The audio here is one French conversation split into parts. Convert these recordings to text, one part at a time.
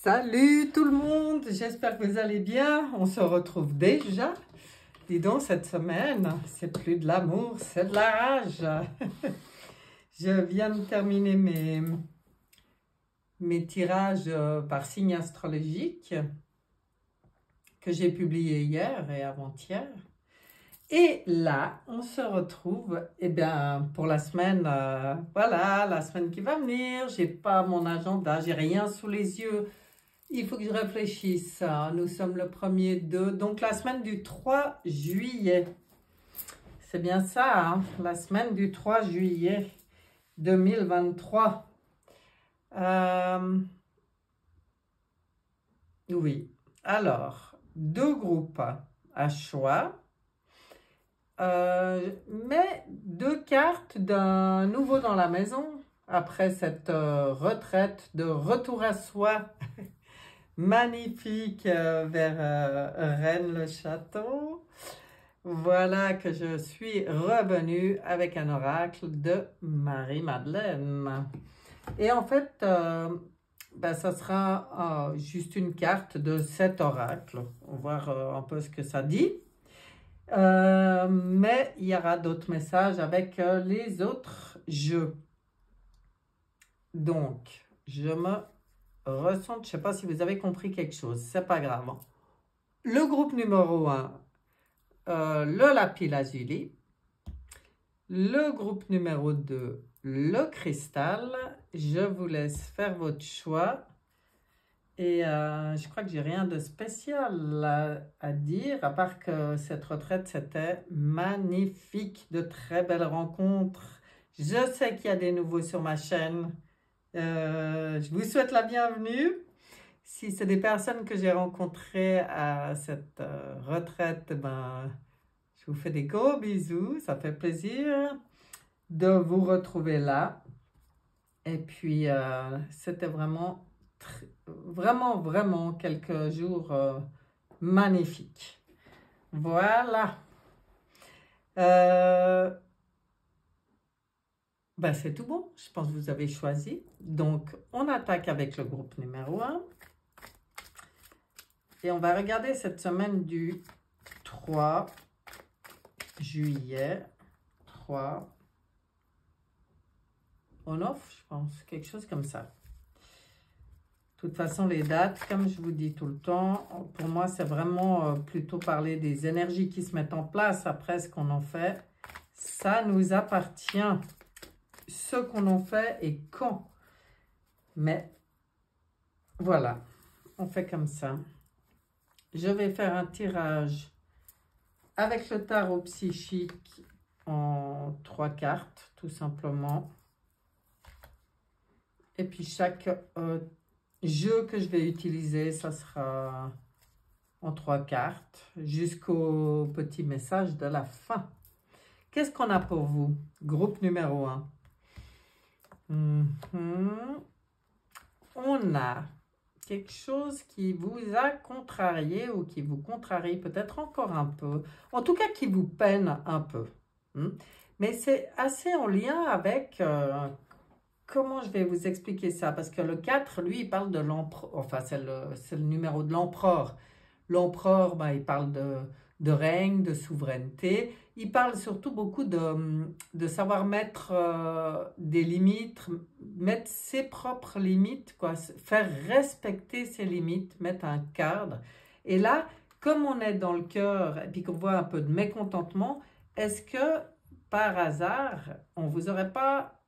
Salut tout le monde, j'espère que vous allez bien. On se retrouve déjà. Dis donc, cette semaine, c'est plus de l'amour, c'est de la rage. Je viens de terminer mes tirages par signe astrologique que j'ai publiés hier et avant-hier. Et là, on se retrouve pour la semaine, voilà, la semaine qui va venir. J'ai pas mon agenda, j'ai rien sous les yeux. Il faut que je réfléchisse. Nous sommes le 1er donc la semaine du 3 juillet. C'est bien ça, hein? La semaine du 3 juillet 2023. Oui, alors, 2 groupes à choix. Mais 2 cartes d'un nouveau dans la maison après cette retraite de retour à soi magnifique vers Rennes-le-Château. Voilà que je suis revenue avec un oracle de Marie-Madeleine. Et en fait, ça sera juste une carte de cet oracle. On va voir un peu ce que ça dit. Mais il y aura d'autres messages avec les autres jeux. Donc, je me ressens, je ne sais pas si vous avez compris quelque chose, c'est pas grave. Le groupe numéro 1, le lapis lazuli. Le groupe numéro 2, le cristal. Je vous laisse faire votre choix. Et je crois que j'ai rien de spécial à dire, à part que cette retraite, c'était magnifique, de très belles rencontres. Je sais qu'il y a des nouveaux sur ma chaîne. Je vous souhaite la bienvenue. Si c'est des personnes que j'ai rencontrées à cette retraite, je vous fais des gros bisous. Ça fait plaisir de vous retrouver là. Et puis, c'était vraiment quelques jours magnifiques. Voilà. C'est tout bon. Je pense que vous avez choisi. Donc, on attaque avec le groupe numéro 1. Et on va regarder cette semaine du 3 juillet. 3 on-off, je pense. Quelque chose comme ça. De toute façon, les dates, comme je vous dis tout le temps, pour moi, c'est vraiment plutôt parler des énergies qui se mettent en place. Après, ce qu'on en fait, ça nous appartient. Ce qu'on en fait et quand. Mais voilà, on fait comme ça. Je vais faire un tirage avec le tarot psychique en 3 cartes, tout simplement. Et puis chaque jeu que je vais utiliser, ça sera en 3 cartes, jusqu'au petit message de la fin. Qu'est-ce qu'on a pour vous? Groupe numéro 1. On a quelque chose qui vous a contrarié ou qui vous contrarie peut-être encore un peu. En tout cas, qui vous peine un peu. Mais c'est assez en lien avec... comment je vais vous expliquer ça? Parce que le 4, lui, il parle de l'empereur. Enfin, c'est le numéro de l'empereur. L'empereur, il parle de règne, de souveraineté. Il parle surtout beaucoup de savoir mettre des limites, mettre ses propres limites, quoi, faire respecter ses limites, mettre un cadre. Et là, comme on est dans le cœur et puis qu'on voit un peu de mécontentement, est-ce que par hasard, on vous aurait pas,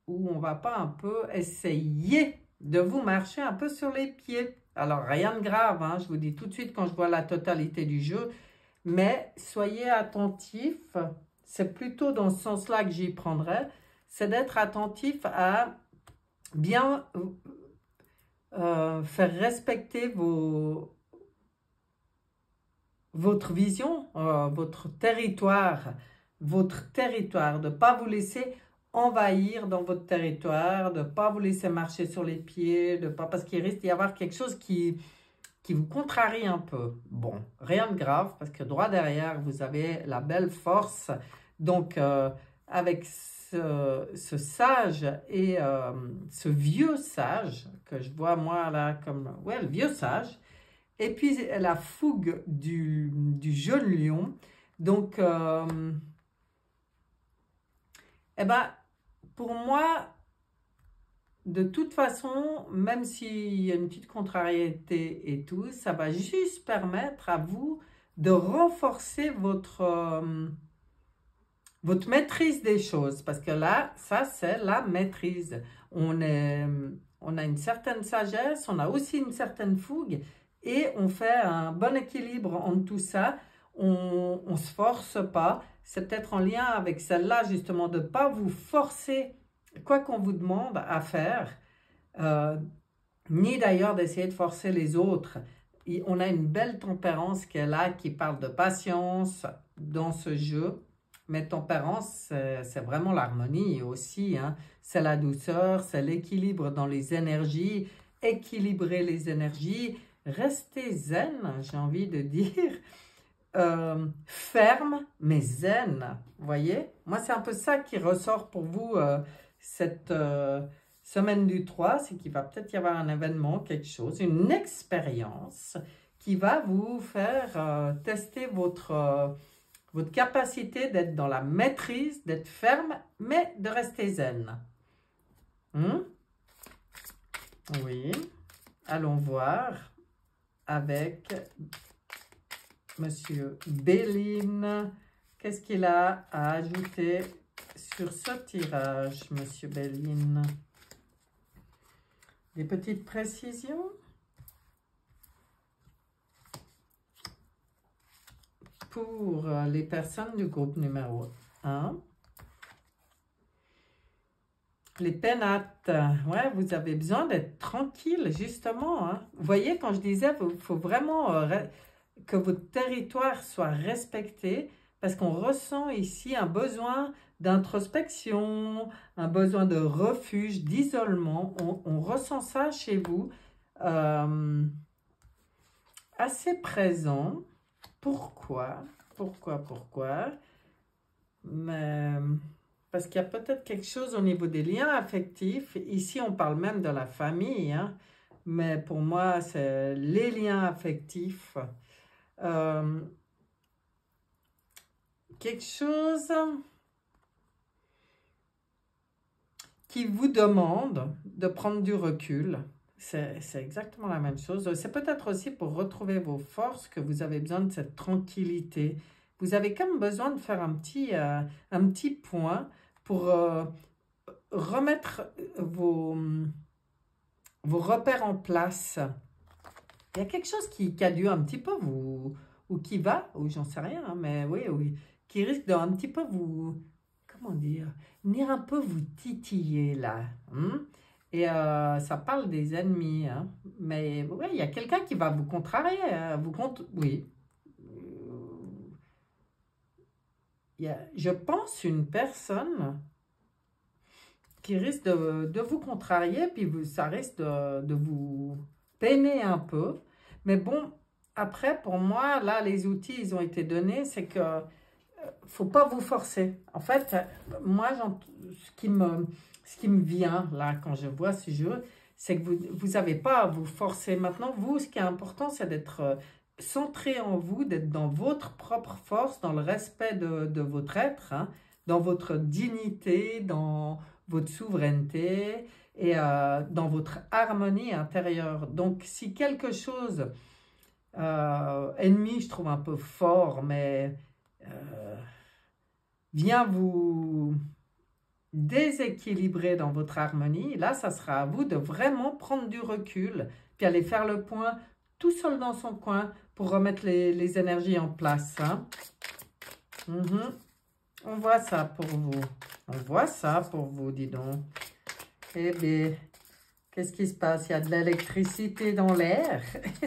ou on va pas un peu essayer de vous marcher un peu sur les pieds? Alors, rien de grave, hein, je vous dis tout de suite quand je vois la totalité du jeu, mais soyez attentifs, c'est plutôt dans ce sens-là que j'y prendrais, c'est d'être attentif à bien faire respecter votre vision, votre territoire, de ne pas vous laisser envahir dans votre territoire, de ne pas vous laisser marcher sur les pieds, parce qu'il risque d'y avoir quelque chose qui vous contrarie un peu. Bon, rien de grave, parce que droit derrière, vous avez la belle force. Donc, avec ce sage et ce vieux sage, que je vois moi là comme, ouais, le vieux sage, et puis la fougue du jeune lion. Donc, eh ben, pour moi, de toute façon, même s'il y a une petite contrariété et tout, ça va juste permettre à vous de renforcer votre maîtrise des choses. Parce que là, ça, c'est la maîtrise. On a une certaine sagesse, on a aussi une certaine fougue et on fait un bon équilibre entre tout ça. On ne se force pas. C'est peut-être en lien avec celle-là, justement, de ne pas vous forcer quoi qu'on vous demande à faire, ni d'ailleurs d'essayer de forcer les autres. On a une belle tempérance qui est là, qui parle de patience dans ce jeu. Mais tempérance, c'est vraiment l'harmonie aussi, hein. C'est la douceur, c'est l'équilibre dans les énergies, équilibrer les énergies, rester zen, j'ai envie de dire, ferme mais zen, vous voyez? Moi, c'est un peu ça qui ressort pour vous cette semaine du 3, c'est qu'il va peut-être y avoir un événement, quelque chose, une expérience qui va vous faire tester votre capacité d'être dans la maîtrise, d'être ferme, mais de rester zen. Oui. Allons voir avec Monsieur Béline. Qu'est-ce qu'il a à ajouter sur ce tirage, Monsieur Béline? Des petites précisions pour les personnes du groupe numéro 1. Les pénates, ouais, vous avez besoin d'être tranquille, justement, hein. Vous voyez, quand je disais, il faut vraiment que votre territoire soit respecté, parce qu'on ressent ici un besoin d'introspection, un besoin de refuge, d'isolement. On ressent ça chez vous, assez présent. Pourquoi? Mais parce qu'il y a peut-être quelque chose au niveau des liens affectifs. Ici, on parle même de la famille, hein, mais pour moi, c'est les liens affectifs. Quelque chose qui vous demande de prendre du recul. C'est exactement la même chose. C'est peut-être aussi pour retrouver vos forces que vous avez besoin de cette tranquillité. Vous avez quand même besoin de faire un petit point pour remettre vos repères en place. Il y a quelque chose qui a dû un petit peu vous, ou qui va, ou j'en sais rien, hein, mais oui, qui risque de un petit peu vous, comment dire, venir un peu vous titiller là. Et ça parle des ennemis, hein. Mais oui, il y a quelqu'un qui va vous contrarier, oui. Je pense une personne qui risque de vous contrarier, puis ça risque de vous peiner un peu. Mais bon, après, pour moi, là, les outils, ils ont été donnés, c'est que faut pas vous forcer. En fait, moi, ce qui me vient, là, quand je vois ce jeu, c'est que vous n'avez pas à vous forcer. Maintenant, vous, ce qui est important, c'est d'être centré en vous, d'être dans votre propre force, dans le respect de votre être, hein, dans votre dignité, dans votre souveraineté et dans votre harmonie intérieure. Donc, si quelque chose, ennemi, je trouve un peu fort, mais vient vous déséquilibrer dans votre harmonie, là, ça sera à vous de vraiment prendre du recul, puis aller faire le point tout seul dans son coin pour remettre les énergies en place, hein. On voit ça pour vous. On voit ça pour vous, dis donc. Eh bien, qu'est-ce qui se passe? Il y a de l'électricité dans l'air.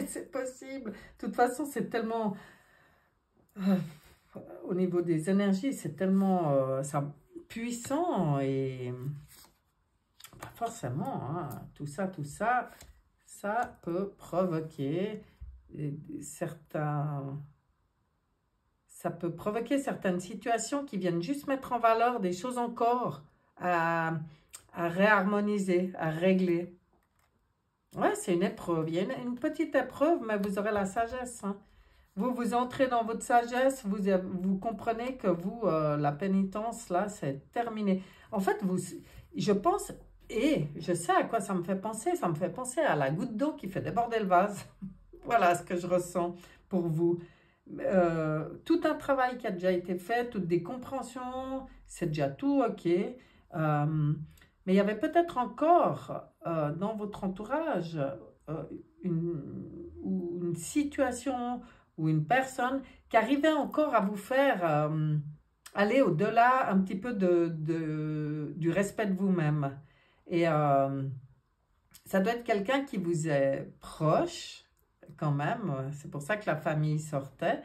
C'est possible. De toute façon, c'est tellement... au niveau des énergies, c'est tellement puissant et... Pas forcément, hein. Tout ça, ça peut provoquer certains... Ça peut provoquer certaines situations qui viennent juste mettre en valeur des choses encore à réharmoniser, à régler. Ouais, c'est une épreuve. Il y a une petite épreuve, mais vous aurez la sagesse. Hein. Vous entrez dans votre sagesse, vous comprenez que vous, la pénitence, là, c'est terminé. En fait, je pense, et je sais à quoi ça me fait penser. Ça me fait penser à la goutte d'eau qui fait déborder le vase. Voilà ce que je ressens pour vous. Tout un travail qui a déjà été fait, toutes des compréhensions, c'est déjà tout OK. Mais il y avait peut-être encore dans votre entourage euh, une, une situation ou une personne qui arrivait encore à vous faire aller au-delà un petit peu du respect de vous-même. Et ça doit être quelqu'un qui vous est proche quand même. C'est pour ça que la famille sortait.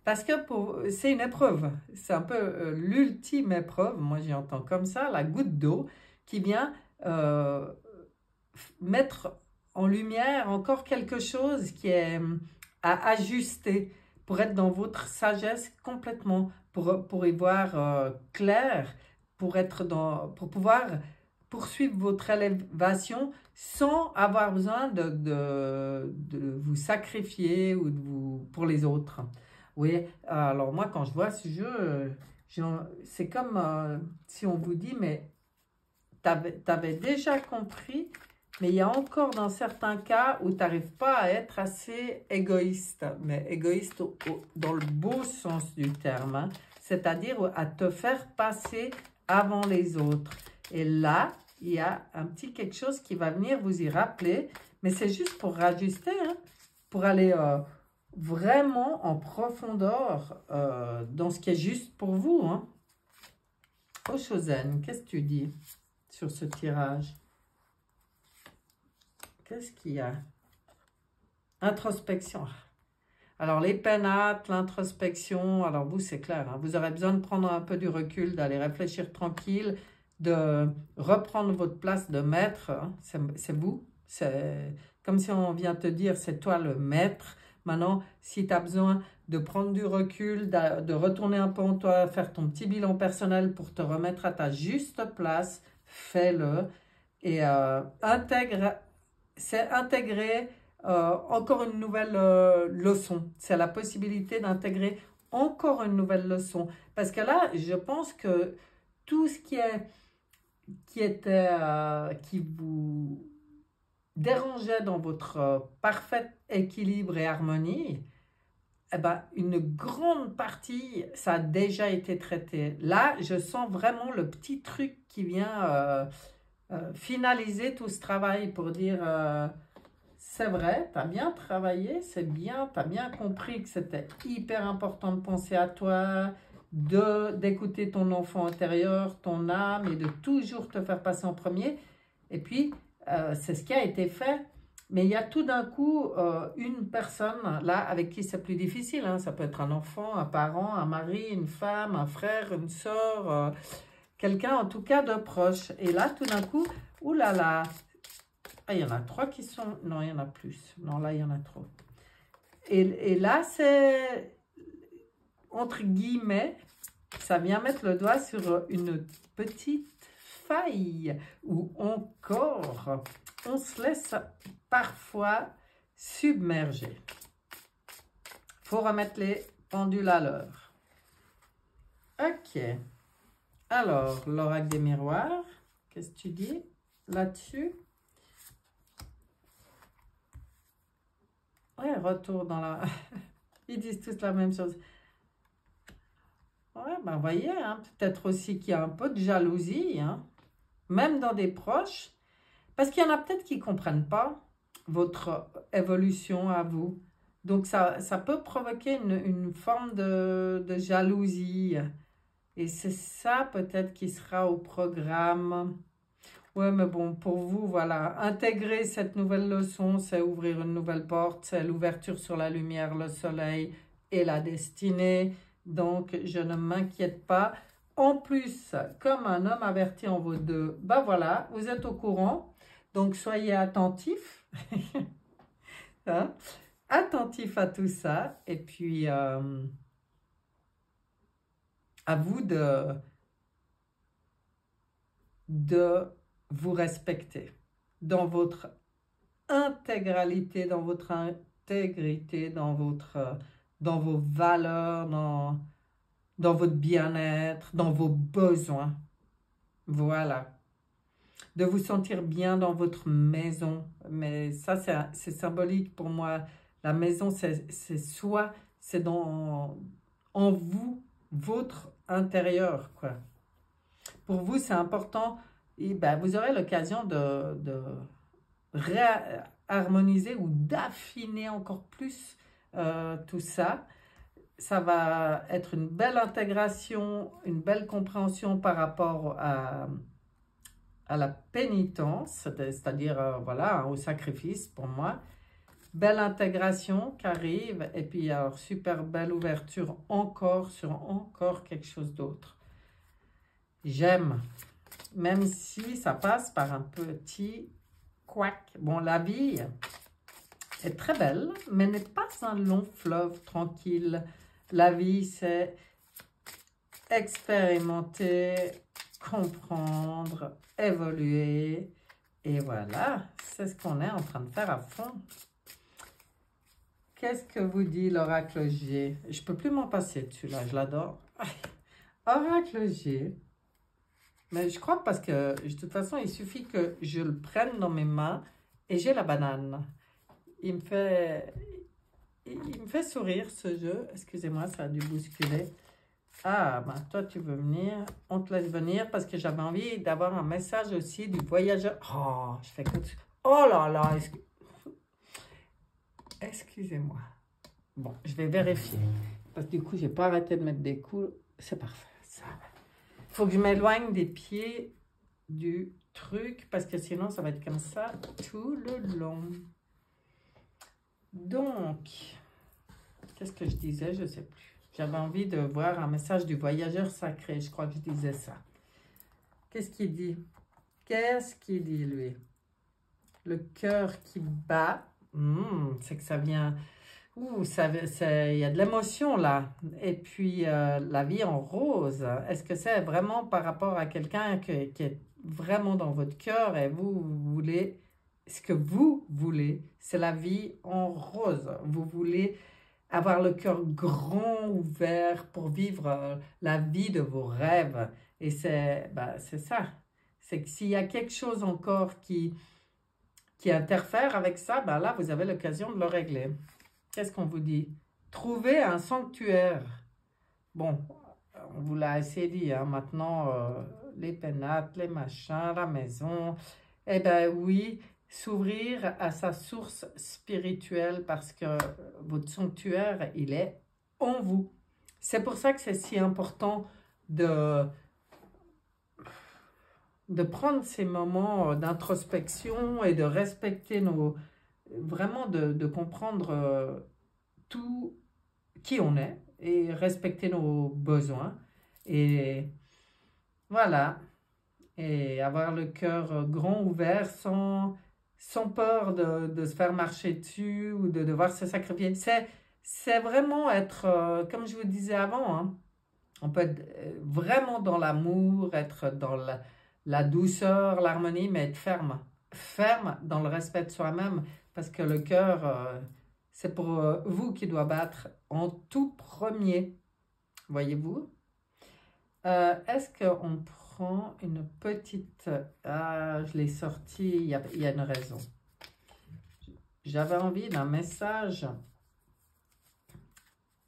Parce que c'est une épreuve, c'est un peu l'ultime épreuve, moi j'y entends comme ça, la goutte d'eau qui vient euh, mettre en lumière encore quelque chose qui est à ajuster pour être dans votre sagesse complètement, pour y voir clair, pour pouvoir poursuivre votre élévation sans avoir besoin de vous sacrifier ou pour les autres. Oui, alors moi quand je vois ce jeu, c'est comme si on vous dit, mais t'avais déjà compris, mais il y a encore dans certains cas où tu n'arrives pas à être assez égoïste, mais égoïste dans le beau sens du terme, hein, c'est-à-dire à te faire passer avant les autres. Et là, il y a un petit quelque chose qui va venir vous y rappeler, mais c'est juste pour rajuster, hein, pour aller vraiment en profondeur dans ce qui est juste pour vous. Hein. Oh, Chosen, qu'est-ce que tu dis sur ce tirage? Qu'est-ce qu'il y a? Introspection. Alors, les pénates, l'introspection, alors vous, c'est clair, hein, vous aurez besoin de prendre un peu du recul, d'aller réfléchir tranquille, de reprendre votre place de maître. Hein, c'est vous. C'est comme si on vient te dire, c'est toi le maître. Maintenant, si tu as besoin de prendre du recul, de retourner un peu en toi, faire ton petit bilan personnel pour te remettre à ta juste place, fais-le. Et c'est intégrer encore une nouvelle leçon. C'est la possibilité d'intégrer encore une nouvelle leçon. Parce que là, je pense que tout ce qui vous dérangeait dans votre parfait équilibre et harmonie, eh ben, une grande partie, ça a déjà été traité. Là, je sens vraiment le petit truc qui vient finaliser tout ce travail pour dire c'est vrai, tu as bien travaillé, c'est bien, tu as bien compris que c'était hyper important de penser à toi, d'écouter ton enfant intérieur, ton âme et de toujours te faire passer en premier. Et puis, c'est ce qui a été fait. Mais il y a tout d'un coup une personne là avec qui c'est plus difficile. Hein. Ça peut être un enfant, un parent, un mari, une femme, un frère, une sœur, quelqu'un en tout cas de proche. Et là, tout d'un coup, oulala, ah, il y en a 3 qui sont... Non, il y en a plus. Non, là, il y en a trop. Et là, c'est, entre guillemets, ça vient mettre le doigt sur une petite faille où encore, on se laisse parfois submerger. Il faut remettre les pendules à l'heure. Ok. Alors, l'oracle des miroirs, qu'est-ce que tu dis là-dessus? Ouais, retour dans la... Ils disent tous la même chose. Ouais, ben voyez, hein, peut-être aussi qu'il y a un peu de jalousie, hein, même dans des proches, parce qu'il y en a peut-être qui ne comprennent pas votre évolution à vous. Donc, ça peut provoquer une forme de jalousie. Et c'est ça peut-être qui sera au programme. Ouais, mais bon, pour vous, voilà, intégrer cette nouvelle leçon, c'est ouvrir une nouvelle porte, c'est l'ouverture sur la lumière, le soleil et la destinée. Donc, je ne m'inquiète pas. En plus, comme un homme averti en vaut deux, ben voilà, vous êtes au courant. Donc, soyez attentifs. Hein? Attentifs à tout ça. Et puis, à vous de vous respecter dans votre intégralité, dans votre intégrité, dans vos valeurs, dans votre bien-être, dans vos besoins. Voilà. De vous sentir bien dans votre maison. Mais ça, c'est symbolique pour moi. La maison, c'est soi, c'est en vous, votre intérieur, quoi. Pour vous, c'est important. Et ben, vous aurez l'occasion de réharmoniser ou d'affiner encore plus tout ça. Ça va être une belle intégration, une belle compréhension par rapport à la pénitence, c'est-à-dire voilà, au sacrifice pour moi. Belle intégration qui arrive et puis alors super belle ouverture encore sur encore quelque chose d'autre. J'aime, même si ça passe par un petit couac. Bon, la vie est très belle, mais n'est pas un long fleuve tranquille. La vie, c'est expérimenter, comprendre, évoluer. Et voilà, c'est ce qu'on est en train de faire à fond. Qu'est-ce que vous dit l'oracle G? Je ne peux plus m'en passer dessus, là, je l'adore. Oracle G. Mais je crois parce que, de toute façon, il suffit que je le prenne dans mes mains et j'ai la banane. Il me fait sourire, ce jeu. Excusez-moi, ça a dû bousculer. Ah, ben toi, tu veux venir. On te laisse venir parce que j'avais envie d'avoir un message aussi du voyageur. Oh, je fais comme ça. Oh là là, excusez-moi. Bon, je vais vérifier. Parce que du coup, j'ai pas arrêté de mettre des coups. C'est parfait, ça. Il faut que je m'éloigne des pieds du truc parce que sinon, ça va être comme ça tout le long. Donc, qu'est-ce que je disais? Je ne sais plus. J'avais envie de voir un message du voyageur sacré. Je crois que je disais ça. Qu'est-ce qu'il dit? Qu'est-ce qu'il dit, lui? Le cœur qui bat. C'est que ça vient... Ouh, il y a de l'émotion là. Et puis, la vie en rose. Est-ce que c'est vraiment par rapport à quelqu'un qui est vraiment dans votre cœur et vous voulez... Ce que vous voulez, c'est la vie en rose. Vous voulez avoir le cœur grand ouvert pour vivre la vie de vos rêves. Et c'est ça. C'est que s'il y a quelque chose encore qui interfère avec ça, là, vous avez l'occasion de le régler. Qu'est-ce qu'on vous dit? Trouver un sanctuaire. Bon, on vous l'a assez dit, hein, maintenant, les pénates, les machins, la maison. Eh bien oui, s'ouvrir à sa source spirituelle parce que votre sanctuaire, il est en vous. C'est pour ça que c'est si important de prendre ces moments d'introspection et de respecter vraiment de comprendre tout qui on est et respecter nos besoins. Et voilà. Et avoir le cœur grand ouvert sans peur de se faire marcher dessus ou de devoir se sacrifier. C'est vraiment être, comme je vous disais avant, hein, on peut être vraiment dans l'amour, être dans la douceur, l'harmonie, mais être ferme. Ferme dans le respect de soi-même, parce que le cœur, c'est pour vous qui doit battre en tout premier. Voyez-vous? Est-ce qu'on prend une petite... Ah, je l'ai sortie, il y a une raison. J'avais envie d'un message.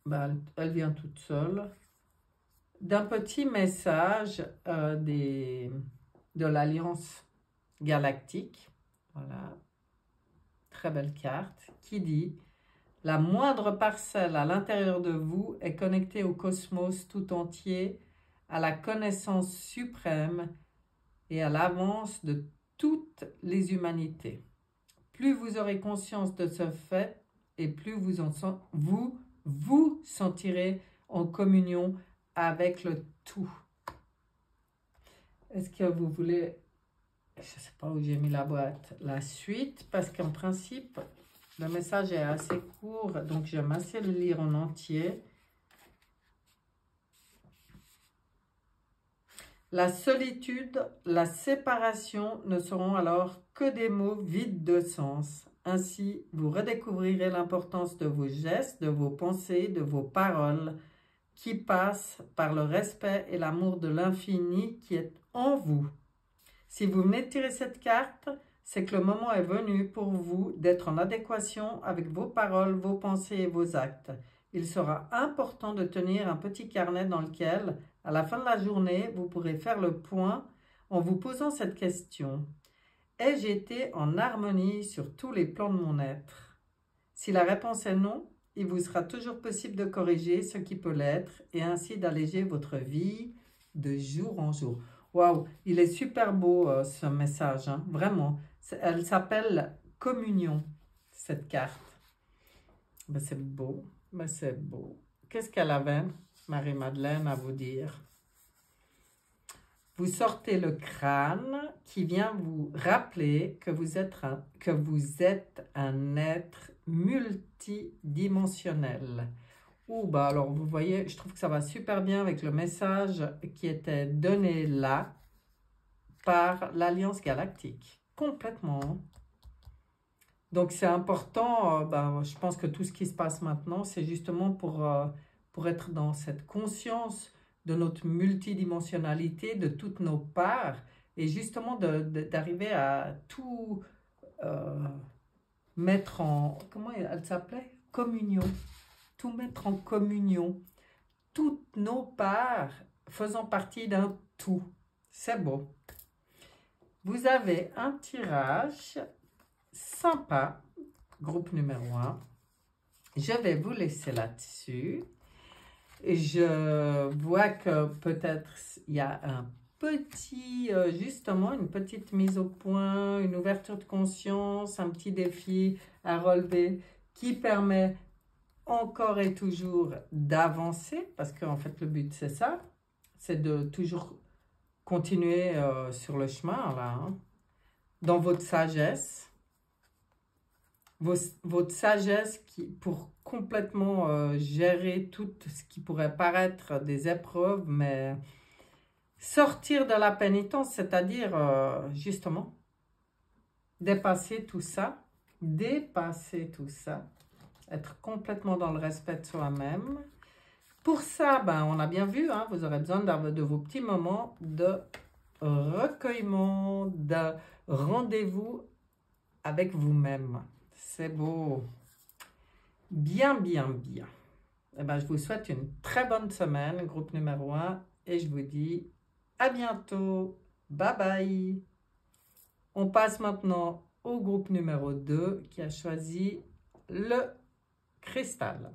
Elle vient toute seule. D'un petit message de l'Alliance Galactique. Voilà. Très belle carte. Qui dit... La moindre parcelle à l'intérieur de vous est connectée au cosmos tout entier, à la connaissance suprême et à l'avance de toutes les humanités. Plus vous aurez conscience de ce fait et plus vous sentirez en communion avec le tout. Est-ce que vous voulez, je ne sais pas où j'ai mis la boîte, la suite, parce qu'en principe, le message est assez court, donc j'aime assez le lire en entier. La solitude, la séparation ne seront alors que des mots vides de sens. Ainsi, vous redécouvrirez l'importance de vos gestes, de vos pensées, de vos paroles, qui passent par le respect et l'amour de l'infini qui est en vous. Si vous venez de tirer cette carte, c'est que le moment est venu pour vous d'être en adéquation avec vos paroles, vos pensées et vos actes. Il sera important de tenir un petit carnet dans lequel, à la fin de la journée, vous pourrez faire le point en vous posant cette question. Ai-je été en harmonie sur tous les plans de mon être? Si la réponse est non, il vous sera toujours possible de corriger ce qui peut l'être et ainsi d'alléger votre vie de jour en jour. Waouh, il est super beau ce message, hein, vraiment. Elle s'appelle Communion, cette carte. Ben, c'est beau, ben, c'est beau. Qu'est-ce qu'elle avait, Marie-Madeleine, à vous dire? Vous sortez le crâne qui vient vous rappeler que vous êtes un être multidimensionnel. Ou bah alors vous voyez, je trouve que ça va super bien avec le message qui était donné là par l'Alliance Galactique. Complètement. Donc c'est important, je pense que tout ce qui se passe maintenant, c'est justement pour être dans cette conscience de notre multidimensionnalité, de toutes nos parts, et justement d'arriver à tout mettre en, comment elle s'appelait? Communion. Tout mettre en communion. Toutes nos parts faisant partie d'un tout. C'est beau. Vous avez un tirage sympa, groupe numéro 1. Je vais vous laisser là-dessus. Je vois que peut-être il y a un petit, justement, une petite mise au point, une ouverture de conscience, un petit défi à relever qui permet encore et toujours d'avancer, parce qu'en fait le but c'est ça, c'est de toujours continuer sur le chemin là, hein, dans votre sagesse, votre sagesse pour complètement gérer tout ce qui pourrait paraître des épreuves, mais sortir de la pénitence, c'est-à-dire justement dépasser tout ça, être complètement dans le respect de soi-même. Pour ça, on a bien vu, hein, vous aurez besoin de vos petits moments de recueillement, de rendez-vous avec vous-même. C'est beau. Bien, bien, bien. Eh ben, je vous souhaite une très bonne semaine, groupe numéro 1, et je vous dis à bientôt. Bye bye. On passe maintenant au groupe numéro 2 qui a choisi le cristal.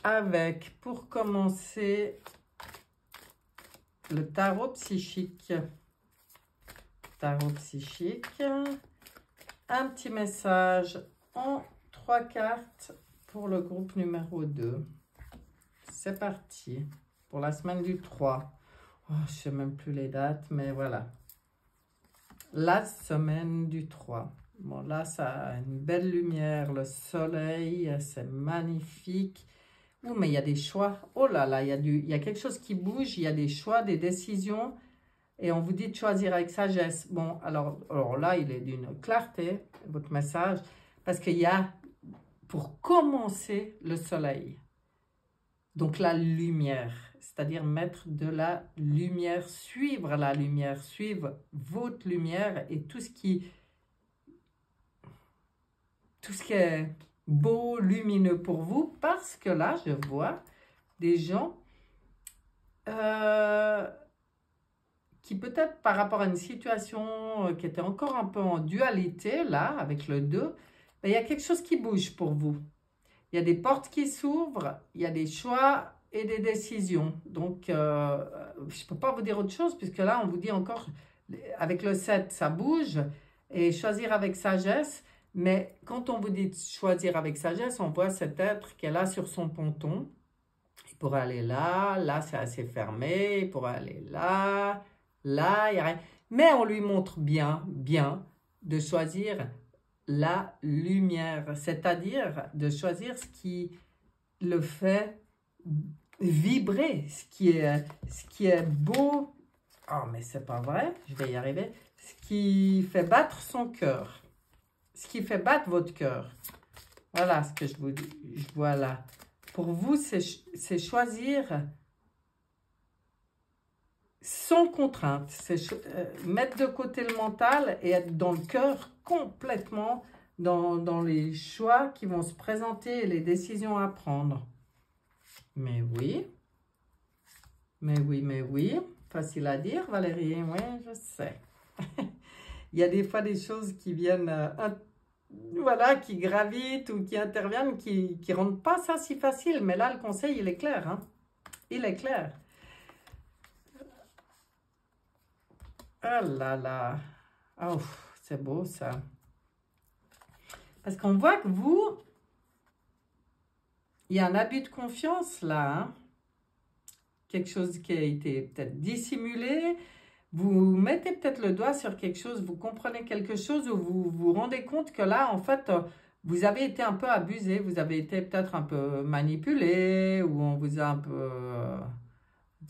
Avec, pour commencer, le tarot psychique. Tarot psychique. Un petit message en 3 cartes pour le groupe numéro 2. C'est parti pour la semaine du 3. Oh, je ne sais même plus les dates, mais voilà. La semaine du 3. Bon, là, ça a une belle lumière, le soleil, c'est magnifique. Oh, mais il y a des choix. Oh là là, il y a quelque chose qui bouge, il y a des choix, des décisions. Et on vous dit de choisir avec sagesse. Bon, alors là, il est d'une clarté, votre message, parce qu'il y a, pour commencer, le soleil. Donc la lumière, c'est-à-dire mettre de la lumière, suivre la lumière, suivre votre lumière et tout ce qui est beau, lumineux pour vous, parce que là, je vois des gens qui peut-être par rapport à une situation qui était encore un peu en dualité, là, avec le 2, il y a quelque chose qui bouge pour vous. Il y a des portes qui s'ouvrent, il y a des choix et des décisions. Donc, je ne peux pas vous dire autre chose, puisque là, on vous dit encore, avec le 7, ça bouge, et choisir avec sagesse. Mais quand on vous dit de choisir avec sagesse, on voit cet être qui est là sur son ponton. Il pourrait aller là, là c'est assez fermé, il pourrait aller là, là, il n'y a rien. Mais on lui montre bien de choisir la lumière, c'est-à-dire de choisir ce qui le fait vibrer, ce qui est beau. Oh, mais c'est pas vrai, je vais y arriver. Ce qui fait battre son cœur. Ce qui fait battre votre cœur. Voilà ce que je vois là. Pour vous, c'est choisir sans contrainte. C'est mettre de côté le mental et être dans le cœur complètement dans les choix qui vont se présenter et les décisions à prendre. Mais oui. Mais oui, mais oui. Facile à dire, Valérie. Oui, je sais. Il y a des fois des choses qui viennent, voilà, qui gravitent ou qui interviennent, qui ne rendent pas ça si facile. Mais là, le conseil, il est clair. Hein? Il est clair. Ah là là. Oh, c'est beau ça. Parce qu'on voit que vous, il y a un abus de confiance là. Hein? Quelque chose qui a été peut-être dissimulé. Vous mettez peut-être le doigt sur quelque chose, vous comprenez quelque chose ou vous vous rendez compte que là, en fait, vous avez été un peu abusé, vous avez été peut-être un peu manipulé ou on vous a un peu...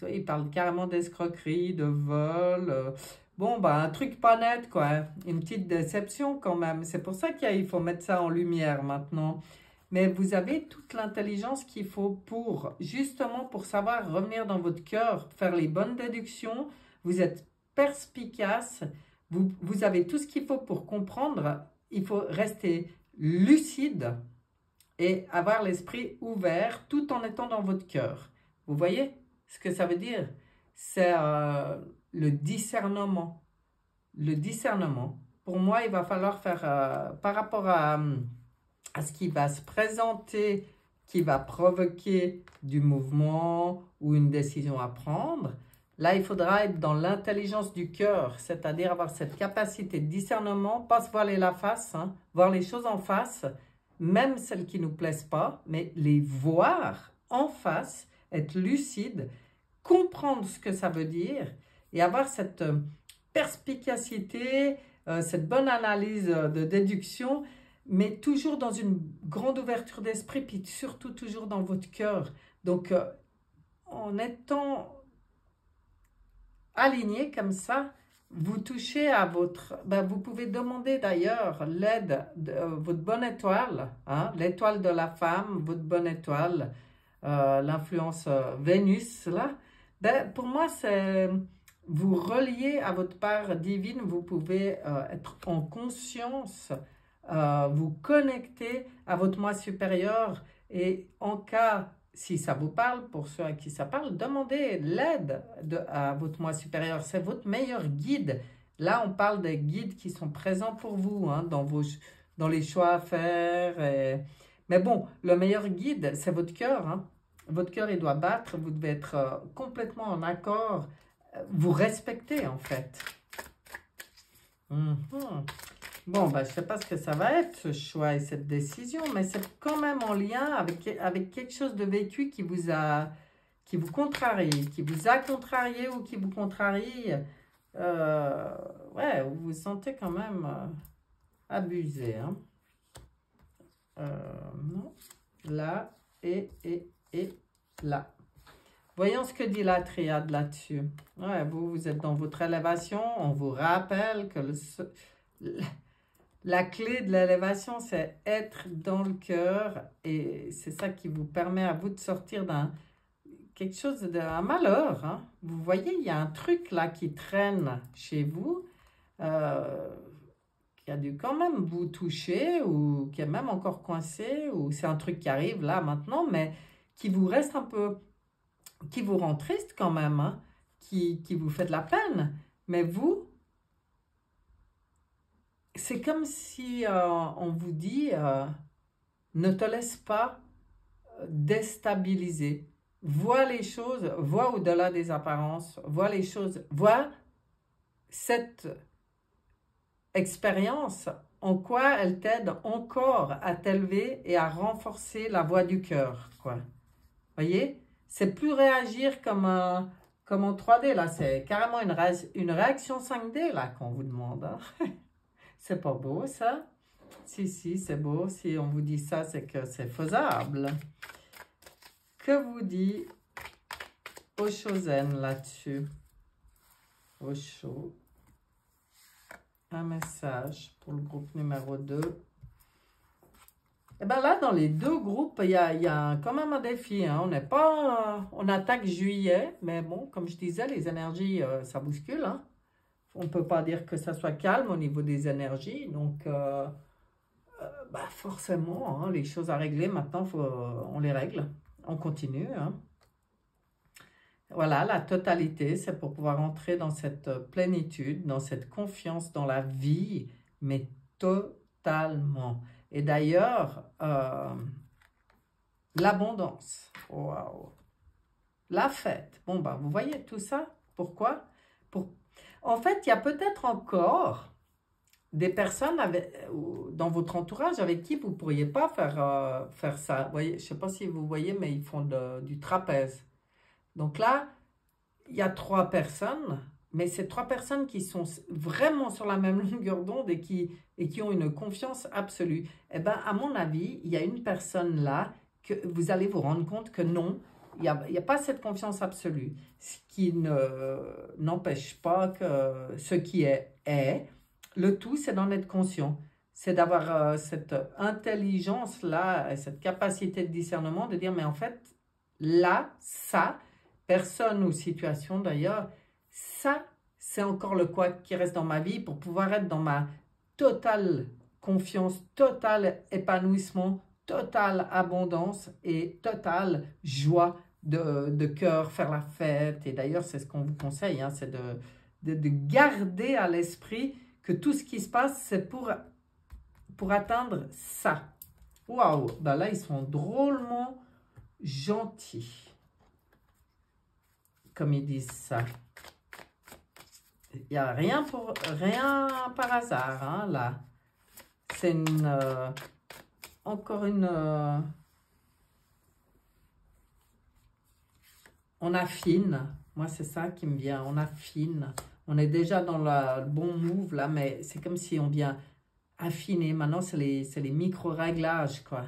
il parle carrément d'escroquerie, de vol. Bon, bah, un truc pas net, quoi. Une petite déception quand même. C'est pour ça qu'il faut mettre ça en lumière maintenant. Mais vous avez toute l'intelligence qu'il faut pour, justement, pour savoir revenir dans votre cœur, faire les bonnes déductions. Vous êtes perspicace, vous avez tout ce qu'il faut pour comprendre. Il faut rester lucide et avoir l'esprit ouvert tout en étant dans votre cœur. Vous voyez ce que ça veut dire? C'est le discernement. Le discernement. Pour moi, il va falloir faire, par rapport à ce qui va se présenter, qui va provoquer du mouvement ou une décision à prendre, là, il faudra être dans l'intelligence du cœur, c'est-à-dire avoir cette capacité de discernement, pas se voiler la face, hein, voir les choses en face, même celles qui ne nous plaisent pas, mais les voir en face, être lucide, comprendre ce que ça veut dire et avoir cette perspicacité, cette bonne analyse de déduction, mais toujours dans une grande ouverture d'esprit, puis surtout toujours dans votre cœur. Donc, en étant aligné comme ça, vous touchez à votre... vous pouvez demander d'ailleurs l'aide de votre bonne étoile, hein, l'étoile de la femme, votre bonne étoile, l'influence Vénus, là. Pour moi, c'est... Vous relier à votre part divine, vous pouvez être en conscience, vous connecter à votre moi supérieur et en cas, si ça vous parle, pour ceux à qui ça parle, demandez l'aide à votre moi supérieur. C'est votre meilleur guide. Là, on parle des guides qui sont présents pour vous, hein, dans les choix à faire. Mais bon, le meilleur guide, c'est votre cœur. Hein. Votre cœur, il doit battre. Vous devez être complètement en accord. Vous respectez, en fait. Bon, je ne sais pas ce que ça va être, ce choix et cette décision, mais c'est quand même en lien avec quelque chose de vécu qui vous contrarie, qui vous a contrarié ou qui vous contrarie. Ouais, vous vous sentez quand même abusé. Hein? Non. Là et là. Voyons ce que dit la triade là-dessus. Ouais, vous êtes dans votre élévation. On vous rappelle que la clé de l'élévation, c'est être dans le cœur. Et c'est ça qui vous permet à vous de sortir quelque chose d'un malheur. Hein. Vous voyez, il y a un truc là qui traîne chez vous, qui a dû quand même vous toucher, ou qui est même encore coincé, ou c'est un truc qui arrive là maintenant, mais qui vous reste un peu... qui vous rend triste quand même, hein, qui vous fait de la peine. Mais vous, c'est comme si on vous dit, ne te laisse pas déstabiliser. Vois les choses, vois au-delà des apparences, vois les choses, vois cette expérience, en quoi elle t'aide encore à t'élever et à renforcer la voix du cœur, quoi. Voyez? C'est plus réagir comme en 3D, là. C'est carrément une réaction 5D, là, qu'on vous demande. Hein? C'est pas beau, ça? Si, c'est beau. Si on vous dit ça, c'est que c'est faisable. Que vous dit Osho Zen là-dessus. Osho. Un message pour le groupe numéro 2. Et bien là, dans les deux groupes, il y a quand même un défi. Hein. On n'est pas... on attaque juillet, mais bon, comme je disais, les énergies, ça bouscule. Hein. On ne peut pas dire que ça soit calme au niveau des énergies. Donc, bah forcément, hein, les choses à régler, maintenant, on les règle. On continue. Hein. Voilà, la totalité, c'est pour pouvoir entrer dans cette plénitude, dans cette confiance dans la vie, mais totalement. Et d'ailleurs, l'abondance, waouh, la fête. Bon, ben, vous voyez tout ça? Pourquoi? En fait, il y a peut-être encore des personnes dans votre entourage avec qui vous ne pourriez pas faire ça. Vous voyez, je ne sais pas si vous voyez, mais ils font du trapèze. Donc là, il y a 3 personnes, mais c'est 3 personnes qui sont vraiment sur la même longueur d'onde et qui ont une confiance absolue. Eh bien, à mon avis, il y a une personne là que vous allez vous rendre compte que non, il n'y a pas cette confiance absolue. Ce qui n'empêche pas que ce qui est. Le tout, c'est d'en être conscient. C'est d'avoir cette intelligence-là, cette capacité de discernement, de dire, mais en fait, là, ça, personne ou situation d'ailleurs, ça, c'est encore le quoi qui reste dans ma vie pour pouvoir être dans ma totale confiance, total épanouissement, totale abondance et totale joie de cœur, faire la fête. Et d'ailleurs, c'est ce qu'on vous conseille, hein, c'est de garder à l'esprit que tout ce qui se passe, c'est pour atteindre ça. Waouh, ben là, ils sont drôlement gentils. Comme ils disent ça. Il n'y a rien par hasard, hein, là. C'est encore une... on affine. Moi, c'est ça qui me vient. On affine. On est déjà dans le bon move, là, mais c'est comme si on vient affiner. Maintenant, c'est les micro-réglages, quoi.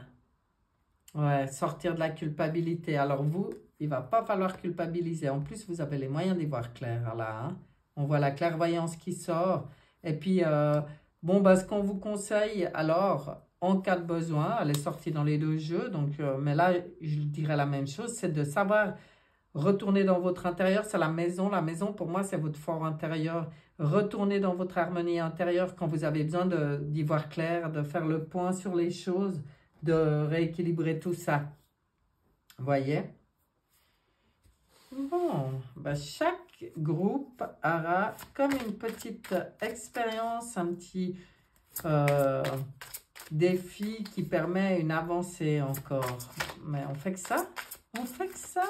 Ouais, sortir de la culpabilité. Alors, vous, il ne va pas falloir culpabiliser. En plus, vous avez les moyens d'y voir clair, là. Hein. On voit la clairvoyance qui sort. Et puis, bon, bah, ce qu'on vous conseille, alors, en cas de besoin, elle est sortie dans les 2 jeux. Donc, mais là, je dirais la même chose, c'est de savoir retourner dans votre intérieur. C'est la maison. La maison, pour moi, c'est votre fort intérieur. Retourner dans votre harmonie intérieure quand vous avez besoin d'y voir clair, de faire le point sur les choses, de rééquilibrer tout ça. Vous voyez? Bon, ben chaque groupe aura comme une petite expérience, un petit défi qui permet une avancée encore. Mais on fait que ça? On fait que ça?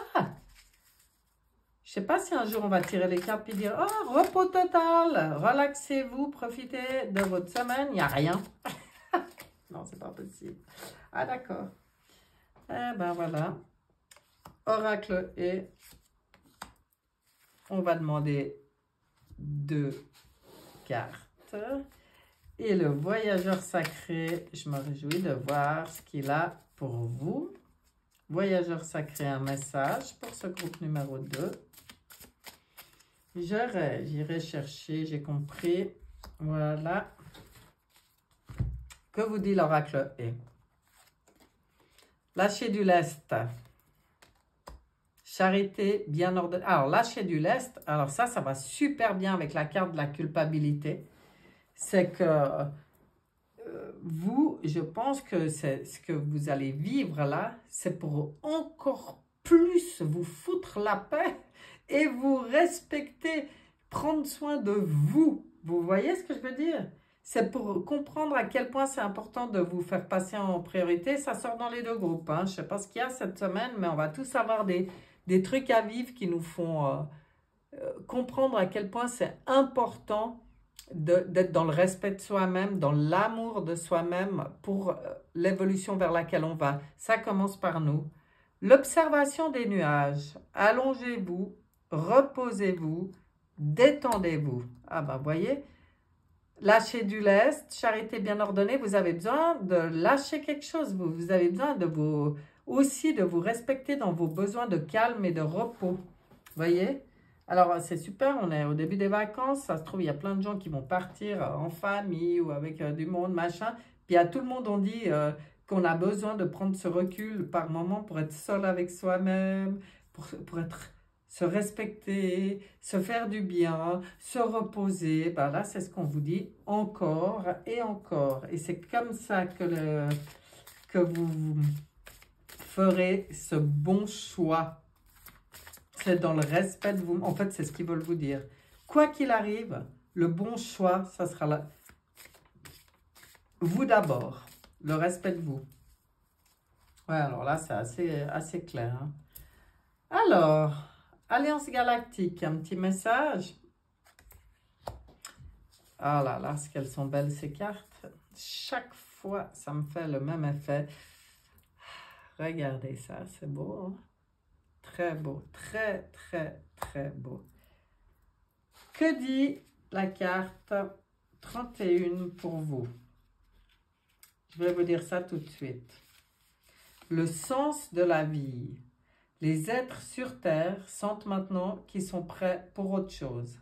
Je sais pas si un jour on va tirer les cartes et dire « Oh, repos total, relaxez-vous, profitez de votre semaine, il n'y a rien. » Non, c'est pas possible. Ah, d'accord. Eh ben voilà. Oracle et on va demander 2 cartes. Et le voyageur sacré, je me réjouis de voir ce qu'il a pour vous. Voyageur sacré, un message pour ce groupe numéro 2. J'irai chercher, j'ai compris. Voilà. Que vous dit l'oracle et lâcher du lest. Charité bien ordonnée. Alors, lâcher du lest, alors ça va super bien avec la carte de la culpabilité. C'est que vous, je pense que c'est ce que vous allez vivre là, c'est pour encore plus vous foutre la paix et vous respecter, prendre soin de vous. Vous voyez ce que je veux dire? C'est pour comprendre à quel point c'est important de vous faire passer en priorité. Ça sort dans les 2 groupes. Hein. Je ne sais pas ce qu'il y a cette semaine, mais on va tous avoir des trucs à vivre qui nous font comprendre à quel point c'est important d'être dans le respect de soi-même, dans l'amour de soi-même pour l'évolution vers laquelle on va. Ça commence par nous. L'observation des nuages. Allongez-vous, reposez-vous, détendez-vous. Ah ben, voyez, lâcher du lest, charité bien ordonnée, vous avez besoin de lâcher quelque chose. Vous avez besoin aussi de vous respecter dans vos besoins de calme et de repos. Voyez? Alors, c'est super, on est au début des vacances, ça se trouve, il y a plein de gens qui vont partir en famille ou avec du monde, machin. Puis à tout le monde, on dit qu'on a besoin de prendre ce recul par moment pour être seul avec soi-même, pour être, se respecter, se faire du bien, se reposer. Ben là, c'est ce qu'on vous dit encore et encore. Et c'est comme ça que vous ferez ce bon choix. C'est dans le respect de vous. En fait, c'est ce qu'ils veulent vous dire. Quoi qu'il arrive, le bon choix, ça sera là. Vous d'abord. Le respect de vous. Ouais, alors là, c'est assez clair. Hein. Alors, Alliance Galactique, un petit message. Ah là là, ce qu'elles sont belles ces cartes. Chaque fois, ça me fait le même effet. Regardez ça, c'est beau. Hein? Très beau, très, très, très beau. Que dit la carte 31 pour vous? Je vais vous dire ça tout de suite. Le sens de la vie. Les êtres sur Terre sentent maintenant qu'ils sont prêts pour autre chose.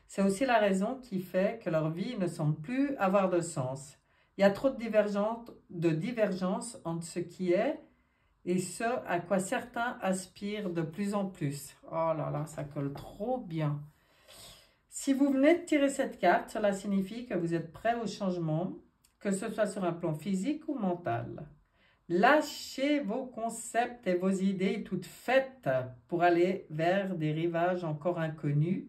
C'est aussi la raison qui fait que leur vie ne semble plus avoir de sens. Il y a trop de divergences entre ce qui est et ce à quoi certains aspirent de plus en plus. Oh là là, ça colle trop bien. Si vous venez de tirer cette carte, cela signifie que vous êtes prêt au changement, que ce soit sur un plan physique ou mental. Lâchez vos concepts et vos idées toutes faites pour aller vers des rivages encore inconnus,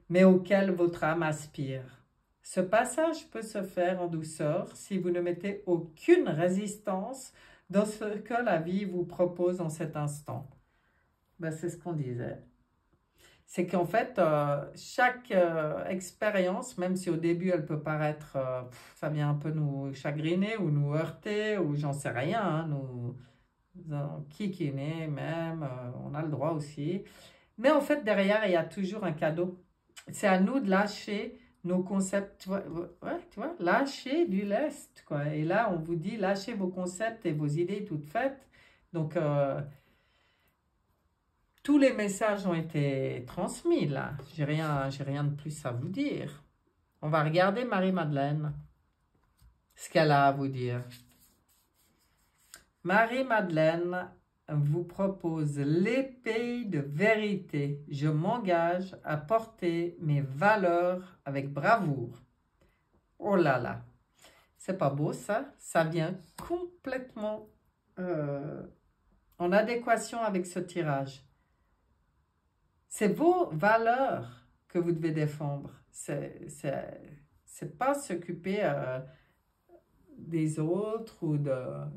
mais auxquels votre âme aspire. Ce passage peut se faire en douceur si vous ne mettez aucune résistance dans ce que la vie vous propose en cet instant. Ben, c'est ce qu'on disait. C'est qu'en fait, chaque expérience, même si au début elle peut paraître, ça vient un peu nous chagriner ou nous heurter ou j'en sais rien, hein, nous kikiner même, on a le droit aussi. Mais en fait, derrière, il y a toujours un cadeau. C'est à nous de lâcher nos concepts, tu vois, lâcher du lest, quoi. Et là, on vous dit, lâchez vos concepts et vos idées toutes faites. Donc, tous les messages ont été transmis, là. J'ai rien de plus à vous dire. On va regarder Marie-Madeleine, ce qu'elle a à vous dire. Marie-Madeleine vous propose l'épée de vérité. Je m'engage à porter mes valeurs avec bravoure. Oh là là, c'est pas beau ça? Ça vient complètement en adéquation avec ce tirage. C'est vos valeurs que vous devez défendre. C'est pas s'occuper des autres ou de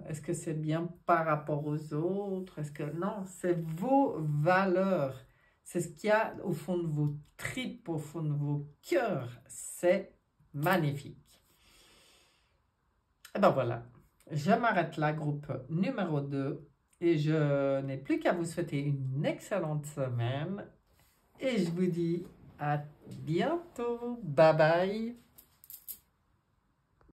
est-ce que c'est bien par rapport aux autres, est-ce que non, c'est vos valeurs, c'est ce qu'il y a au fond de vos tripes, au fond de vos cœurs, c'est magnifique. Et ben voilà, je m'arrête là, groupe numéro 2 et je n'ai plus qu'à vous souhaiter une excellente semaine et je vous dis à bientôt, bye bye.